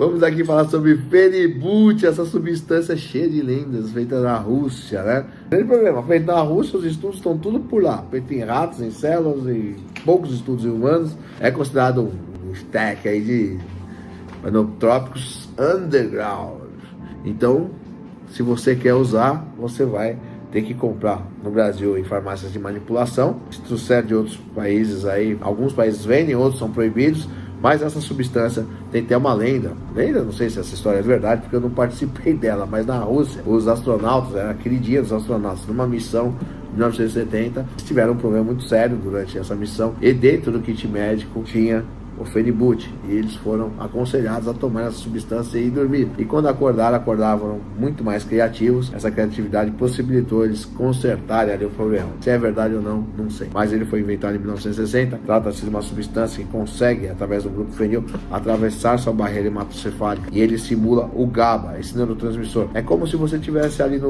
Vamos aqui falar sobre Phenibut, essa substância cheia de lendas, feita na Rússia, né? Não tem problema, feita na Rússia, os estudos estão tudo por lá. Feito em ratos, em células e poucos estudos em humanos. É considerado um stack aí de Manoptrópicos underground. Então, se você quer usar, você vai ter que comprar no Brasil em farmácias de manipulação. Se trouxer de outros países aí, alguns países vendem, outros são proibidos. Mas essa substância tem até uma lenda, não sei se essa história é verdade, porque eu não participei dela, mas na Rússia, os astronautas, era aquele dia dos astronautas, numa missão em 1970, tiveram um problema muito sério durante essa missão, e dentro do kit médico tinha o Phenibut, e eles foram aconselhados a tomar essa substância e dormir. E quando acordavam muito mais criativos. Essa criatividade possibilitou eles consertarem ali o problema. Se é verdade ou não, não sei. Mas ele foi inventado em 1960. Trata-se de uma substância que consegue, através do grupo fenil, atravessar sua barreira hematocefálica. E ele simula o GABA, esse neurotransmissor. É como se você estivesse ali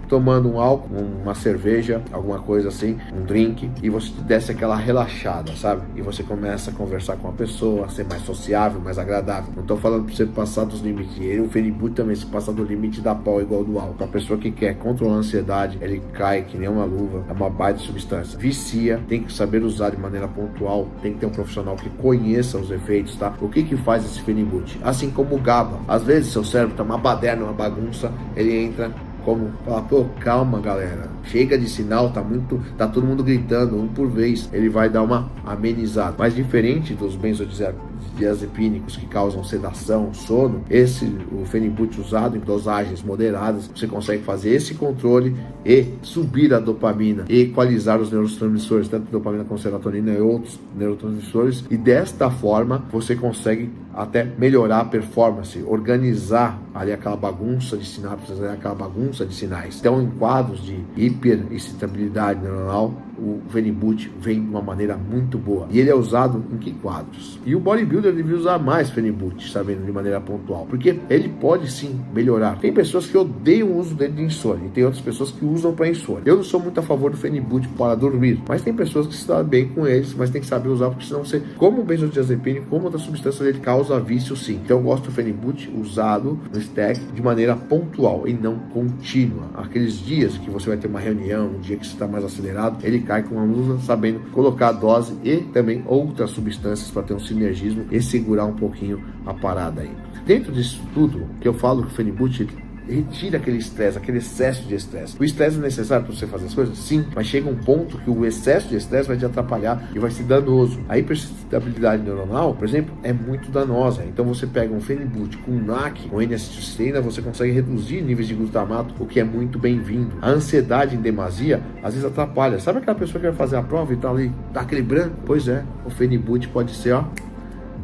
tomando um álcool, uma cerveja, alguma coisa assim, um drink, e você desse aquela relaxada, sabe? E você começa a conversar com a pessoa, a ser mais sociável, mais agradável. Não tô falando pra você passar dos limites. O Phenibut também, se passar do limite, dá pau igual do álcool. Pra pessoa que quer controlar a ansiedade, ele cai que nem uma luva. É uma baita substância. Vicia, tem que saber usar de maneira pontual, tem que ter um profissional que conheça os efeitos, tá? O que faz esse Phenibut? Assim como o GABA. Às vezes seu cérebro tá uma baderna, uma bagunça, ele entra como falar, pô, calma galera, chega de sinal, tá todo mundo gritando, um por vez. Ele vai dar uma amenizada. Mas diferente dos benzodiazepínicos que causam sedação, sono, o Phenibut usado em dosagens moderadas, você consegue fazer esse controle e subir a dopamina, e equalizar os neurotransmissores, tanto dopamina como serotonina e outros neurotransmissores, e desta forma você consegue até melhorar a performance, organizar ali aquela bagunça de sinapses, aquela bagunça de sinais. Então, em quadros de hiperexcitabilidade neuronal, o Phenibut vem de uma maneira muito boa. E ele é usado em que quadros? E o bodybuilder devia usar mais Phenibut, sabendo, de maneira pontual, porque ele pode sim melhorar. Tem pessoas que odeiam o uso dele de insônia, e tem outras pessoas que usam para insônia. Eu não sou muito a favor do Phenibut para dormir, mas tem pessoas que estão bem com eles, mas tem que saber usar, porque senão você, como o benzodiazepínico, como outra substância, ele causa vício sim. Então eu gosto do Phenibut usado no stack de maneira pontual e não contínua. Aqueles dias que você vai ter uma reunião, um dia que você está mais acelerado, ele cai com uma luz, sabendo colocar a dose e também outras substâncias para ter um sinergismo e segurar um pouquinho a parada aí. Dentro disso tudo que eu falo que o Phenibut retira aquele estresse, aquele excesso de estresse. O estresse é necessário para você fazer as coisas? Sim, mas chega um ponto que o excesso de estresse vai te atrapalhar e vai ser danoso. A hiperexcitabilidade neuronal, por exemplo, é muito danosa. Então você pega um Phenibut com NAC, com N-acetilcisteína, você consegue reduzir níveis de glutamato, o que é muito bem-vindo. A ansiedade em demasia, às vezes atrapalha. Sabe aquela pessoa que vai fazer a prova e tá ali, dá aquele branco? Pois é, o Phenibut pode ser,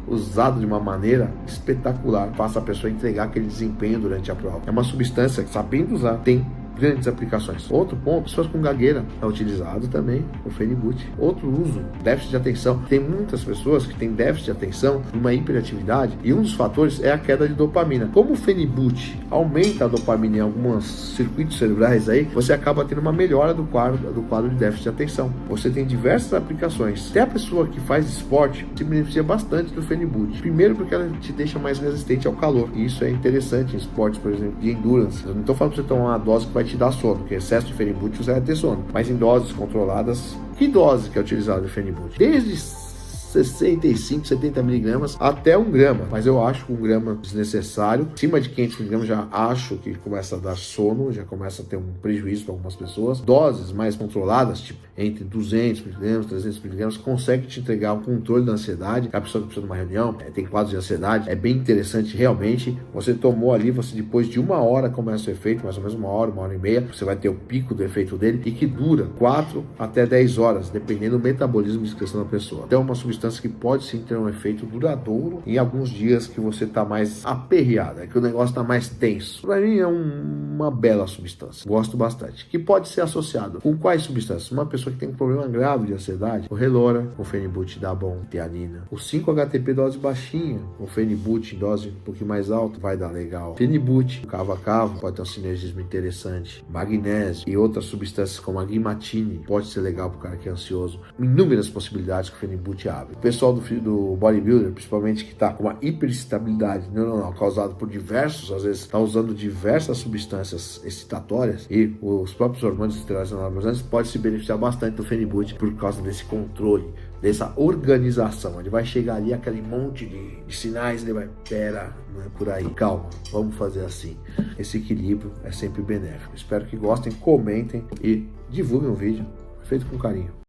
usado de uma maneira espetacular, faça a pessoa entregar aquele desempenho durante a prova. É uma substância que, sabendo usar, tem grandes aplicações. Outro ponto, pessoas com gagueira, é utilizado também o Phenibut. Outro uso, déficit de atenção. Tem muitas pessoas que têm déficit de atenção, uma hiperatividade, e um dos fatores é a queda de dopamina. Como o Phenibut aumenta a dopamina em alguns circuitos cerebrais aí, você acaba tendo uma melhora do quadro de déficit de atenção. Você tem diversas aplicações. Até a pessoa que faz esporte se beneficia bastante do Phenibut. Primeiro porque ela te deixa mais resistente ao calor, e isso é interessante em esportes, por exemplo, de endurance. Eu não estou falando para você tomar uma dose que vai te dar sono, porque excesso de Phenibut você vai ter sono, mas em doses controladas. Que dose que é utilizada o Phenibut? Desde 65, 70 miligramas até 1 grama, mas eu acho que 1 grama desnecessário. Acima de 500 miligramas já acho que começa a dar sono, já começa a ter um prejuízo para algumas pessoas. Doses mais controladas, tipo entre 200 miligramas, 300 miligramas, consegue te entregar um controle da ansiedade. A pessoa que precisa de uma reunião, tem quadros de ansiedade, é bem interessante realmente. Você tomou ali, você depois de 1 hora começa o efeito, mais ou menos 1 hora, 1 hora e meia, você vai ter o pico do efeito dele, e que dura 4 até 10 horas, dependendo do metabolismo de excreção da pessoa. Então é uma substância que pode sim ter um efeito duradouro em alguns dias que você está mais aperreado, que o negócio está mais tenso. Para mim é uma bela substância, gosto bastante. Que pode ser associado com quais substâncias? Uma pessoa que tem um problema grave de ansiedade, o Relora, o Phenibut dá bom, teanina. O 5-HTP dose baixinha, o Phenibut em dose um pouquinho mais alta, vai dar legal. Phenibut, o cavo-a-cavo, pode ter um sinergismo interessante. Magnésio e outras substâncias como a guimatine, pode ser legal para o cara que é ansioso. Inúmeras possibilidades que o Phenibut abre. sabe. O pessoal do bodybuilder, principalmente que tá com uma hiperestabilidade neuronal causada por diversos, às vezes tá usando diversas substâncias excitatórias, e os próprios hormônios esteroides anabolizantes pode se beneficiar bastante do Phenibutt por causa desse controle, dessa organização. Ele vai chegar ali, aquele monte de sinais, ele vai, pera, não é por aí, calma, vamos fazer assim. Esse equilíbrio é sempre benéfico. Espero que gostem, comentem e divulguem o vídeo, feito com carinho.